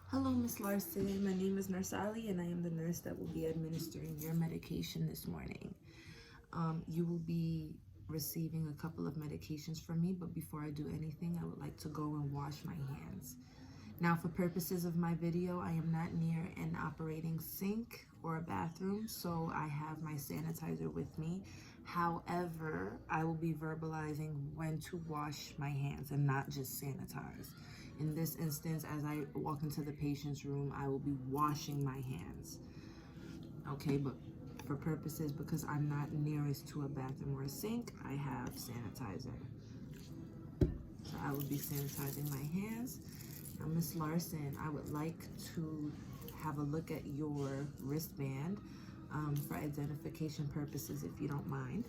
Hello, Miss Larson. My name is Nurse Ali, and I am the nurse that will be administering your medication this morning. You will be receiving a couple of medications from me, but before I do anything, I would like to go and wash my hands. Now, for purposes of my video, I am not near an operating sink or a bathroom, so I have my sanitizer with me. However, I will be verbalizing when to wash my hands and not just sanitize. In this instance, as I walk into the patient's room, I will be washing my hands. Okay, but for purposes, because I'm not nearest to a bathroom or a sink, I have sanitizer. So I will be sanitizing my hands. Now, Miss Larson, I would like to have a look at your wristband for identification purposes, if you don't mind.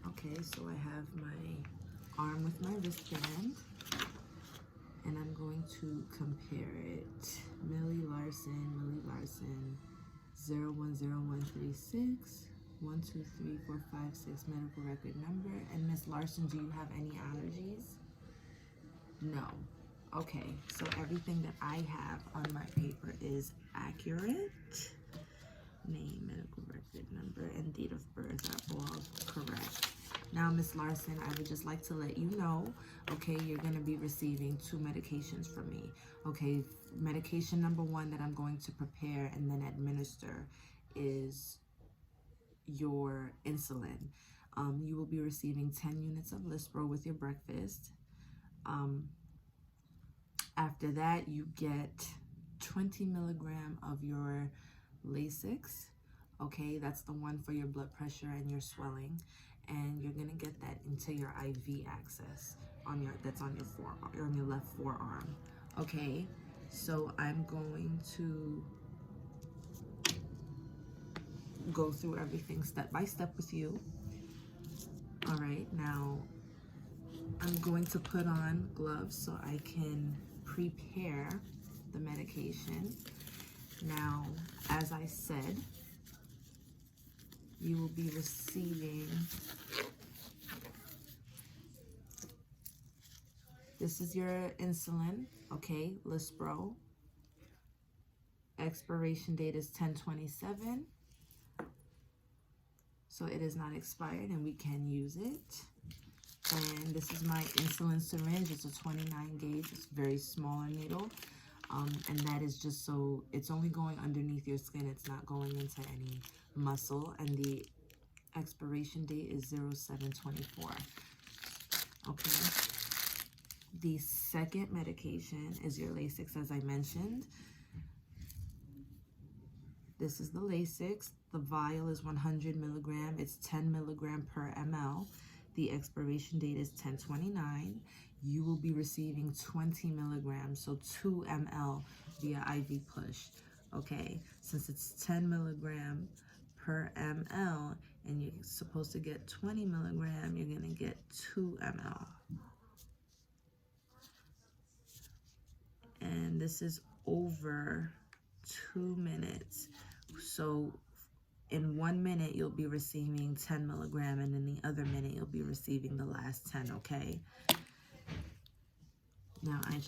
Okay, so I have my arm with my wristband, and I'm going to compare it. Millie Larson, 010136, 123456 medical record number. And Miss Larson, do you have any allergies? No. Okay, so everything that I have on my paper is accurate. Name, medical record number, and date of birth are all correct. Now, Miss Larson, I would just like to let you know, okay, you're going to be receiving 2 medications from me. Okay, medication number 1 that I'm going to prepare and then administer is your insulin. You will be receiving 10 units of Lispro with your breakfast. After that, you get 20 milligram of your Lasix. Okay, that's the one for your blood pressure and your swelling, and you're gonna get that into your IV access that's on your left forearm. Okay, so I'm going to go through everything step by step with you. All right, now I'm going to put on gloves so I can prepare the medication. Now, as I said, you will be receiving, this is your insulin, okay, Lispro. Expiration date is 10/27, so it is not expired and we can use it. And this is my insulin syringe. It's a 29 gauge, it's a very smaller needle. And that is just so it's only going underneath your skin, it's not going into any muscle, and the expiration date is 07/24. Okay, the second medication is your Lasix, as I mentioned. This is the Lasix. The vial is 100 milligram. It's 10 milligram per ml. The expiration date is 10/29. You will be receiving 20 milligrams, so 2 ml via IV push. Okay, since it's 10 milligram per ml and you're supposed to get 20 milligram, you're gonna get 2 ml. And this is over 2 minutes. So in 1 minute, you'll be receiving 10 milligram, and in the other minute, you'll be receiving the last 10, okay? Now, I'm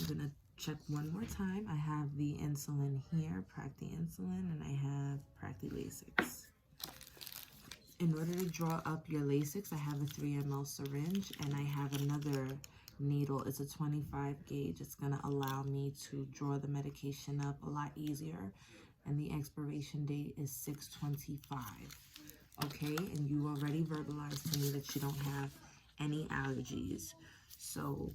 gonna check one more time. I have the insulin here, Practi insulin, and I have Practi Lasix. In order to draw up your Lasix, I have a 3 ml syringe, and I have another needle. It's a 25 gauge. It's gonna allow me to draw the medication up a lot easier. And the expiration date is 6/25. Okay, and you already verbalized to me that you don't have any allergies. So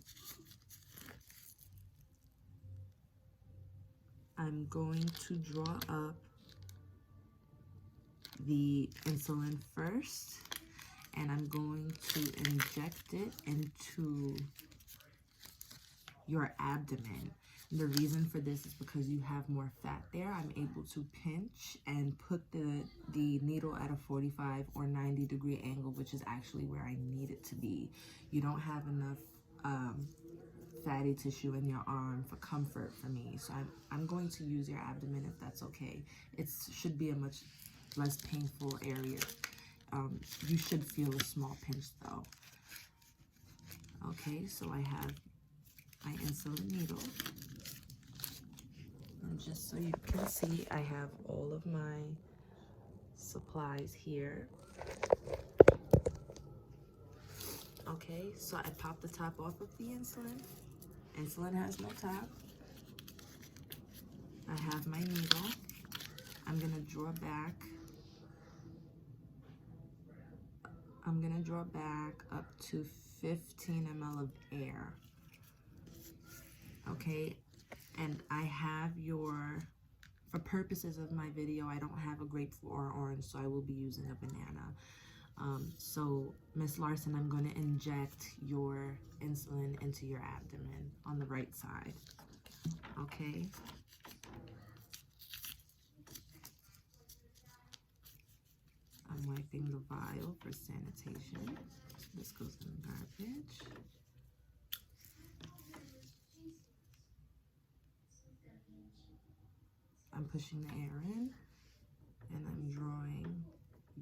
I'm going to draw up the insulin first, and I'm going to inject it into your abdomen. The reason for this is because you have more fat there. I'm able to pinch and put the needle at a 45 or 90 degree angle, which is actually where I need it to be. You don't have enough fatty tissue in your arm for comfort for me, so I'm going to use your abdomen if that's okay. It should be a much less painful area. You should feel a small pinch though. Okay, so I have my insulin needle. just so you can see, I have all of my supplies here. Okay, so I pop the top off of the insulin. Insulin has no top. I have my needle. I'm gonna draw back. I'm gonna draw back up to 15 ml of air. Okay, and I have for purposes of my video, I don't have a grapefruit or orange, so I will be using a banana. So Miss Larson, I'm going to inject your insulin into your abdomen on the right side. Okay. I'm wiping the vial for sanitation. This goes in the garbage. I'm pushing the air in, and I'm drawing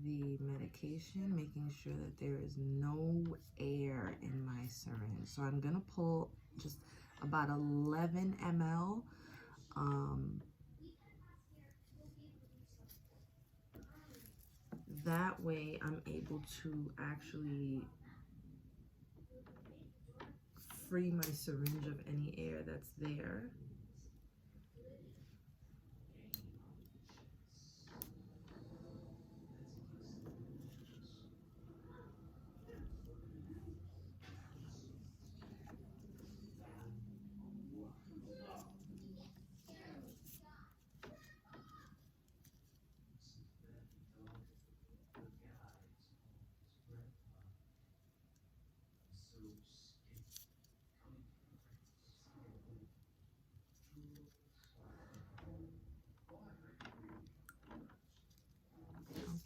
the medication, making sure that there is no air in my syringe. So I'm gonna pull just about 11 ml. That way I'm able to actually free my syringe of any air that's there.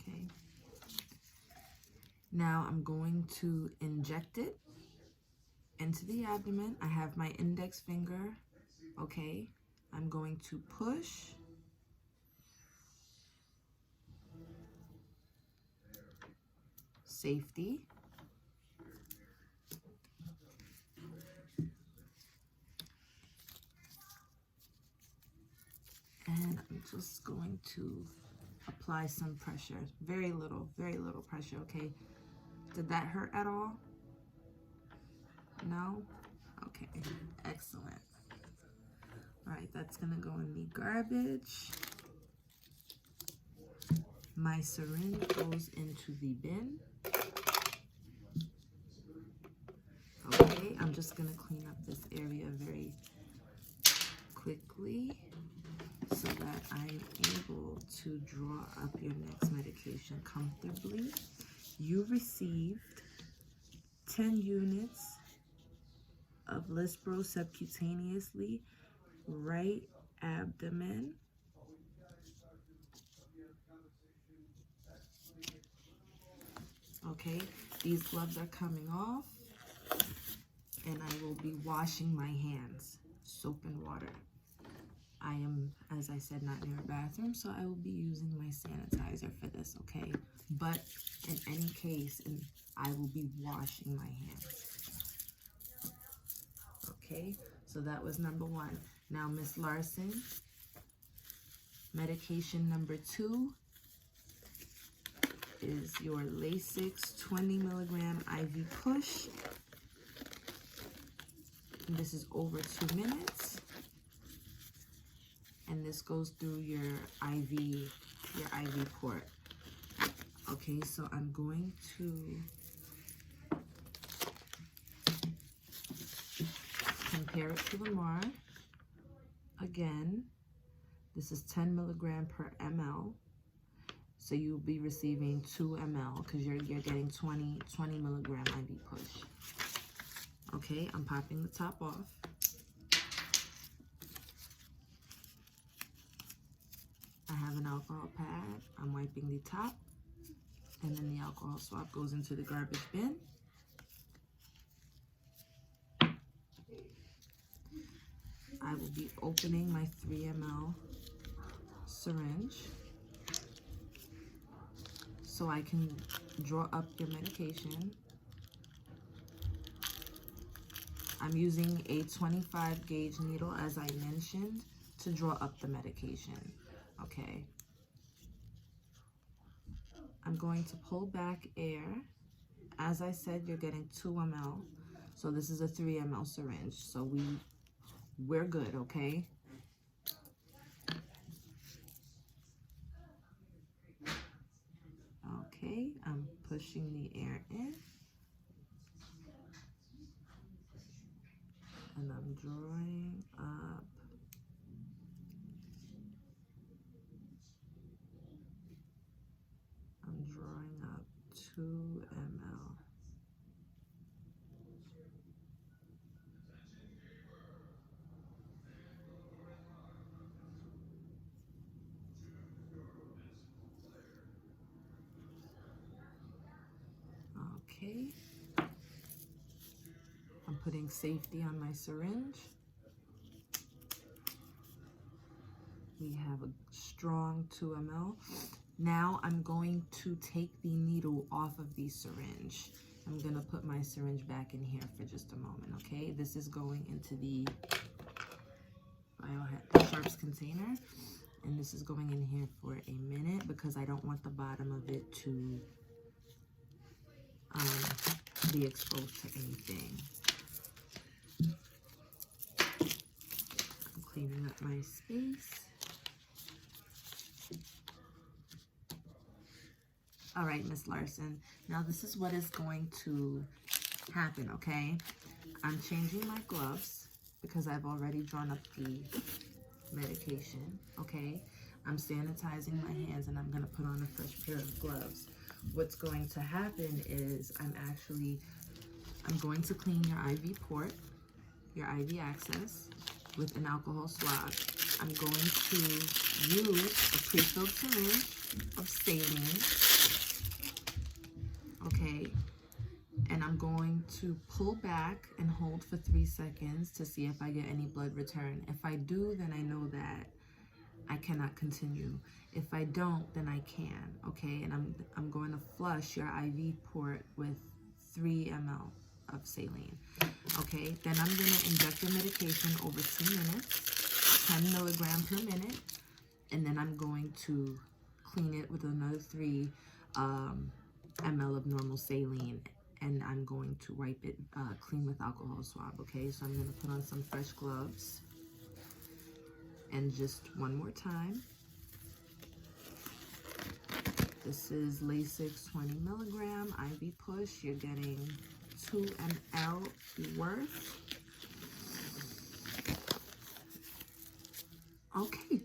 Okay. Now I'm going to inject it into the abdomen. I have my index finger. Okay. I'm going to push. Safety. And I'm just going to apply some pressure. Very little pressure, okay? Did that hurt at all? No? Okay, excellent. All right, that's gonna go in the garbage. My syringe goes into the bin. Okay, I'm just gonna clean up this area very quickly so that I'm able to draw up your next medication comfortably. You received 10 units of Lispro subcutaneously, right abdomen. Okay, these gloves are coming off, and I will be washing my hands, soap and water. I am, as I said, not near a bathroom, so I will be using my sanitizer for this, okay? But in any case, I will be washing my hands. Okay, so that was number 1. Now, Miss Larson, medication number 2 is your Lasix 20 milligram IV push. And this is over 2 minutes. And this goes through your IV port. Okay, so I'm going to compare it to the MAR. Again, this is 10 milligram per ml. So you'll be receiving 2 ml because you're getting 20 milligram IV push. Okay, I'm popping the top off. I have an alcohol pad. I'm wiping the top, and then the alcohol swab goes into the garbage bin. I will be opening my 3 ml syringe so I can draw up your medication. I'm using a 25 gauge needle, as I mentioned. to draw up the medication, okay? I'm going to pull back air. As I said, you're getting 2 ml. So this is a 3 ml syringe. So we're good, okay? Okay, I'm pushing the air in. And I'm drawing up. I'm drawing up 2 ml. Okay. I'm putting safety on my syringe. We have a strong 2 ml. Now I'm going to take the needle off of the syringe. I'm gonna put my syringe back in here for just a moment, okay? This is going into the Sharps container, and this is going in here for a minute because I don't want the bottom of it to be exposed to anything. I'm cleaning up my space. All right, Miss Larson. Now this is what is going to happen, okay? I'm changing my gloves because I've already drawn up the medication, okay? I'm sanitizing my hands and I'm gonna put on a fresh pair of gloves. What's going to happen is I'm going to clean your IV port, your IV access with an alcohol swab. I'm going to use a pre-filled syringe of saline, okay? And I'm going to pull back and hold for 3 seconds to see if I get any blood return. If I do, then I know that I cannot continue. If I don't, then I can, okay? And I'm going to flush your IV port with 3 ml of saline, okay? Then I'm gonna inject the medication over 2 minutes, 10 milligram per minute, and then I'm going to clean it with another 3 ml of normal saline, and I'm going to wipe it clean with alcohol swab, okay? So I'm gonna put on some fresh gloves. And just one more time. This is Lasix 20 milligram IV push. You're getting 2 ml worth. Okay.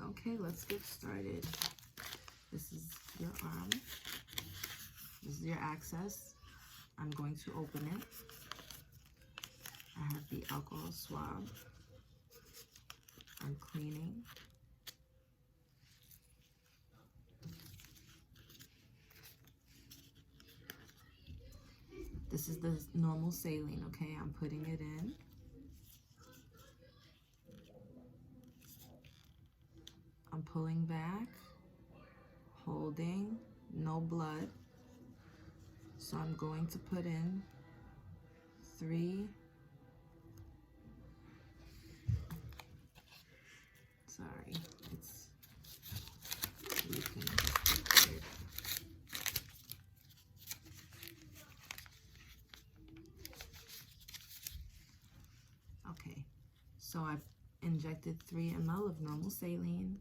Okay, let's get started. This is your arm. This is your access. I'm going to open it. I have the alcohol swab. I'm cleaning. This is the normal saline, okay? I'm putting it in. I'm pulling back, holding, no blood. So I'm going to put in 3. Sorry, it's leaking. Okay, so I've injected 3 ml of normal saline.